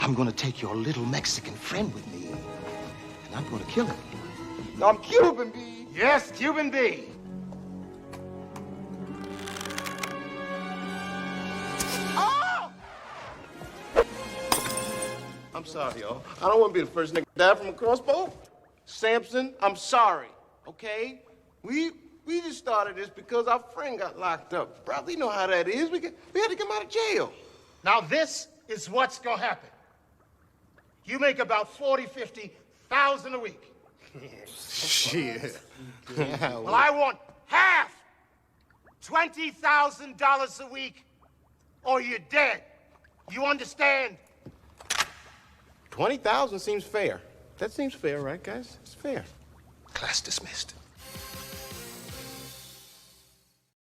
I'm gonna take your little Mexican friend with me, and I'm gonna kill him. I'm Cuban B. Yes, Cuban B. Oh! I'm sorry, y'all. I don't want to be the first nigga to die from a crossbow. Samson, I'm sorry, okay? We just started this because our friend got locked up. Brother, you know how that is. We had to come out of jail. Now this is what's gonna happen. You make about 40, 50,000 a week. Shit. Well, I want half. $20,000 a week, or you're dead. You understand? 20,000 seems fair. That seems fair, right, guys? It's fair. Class dismissed.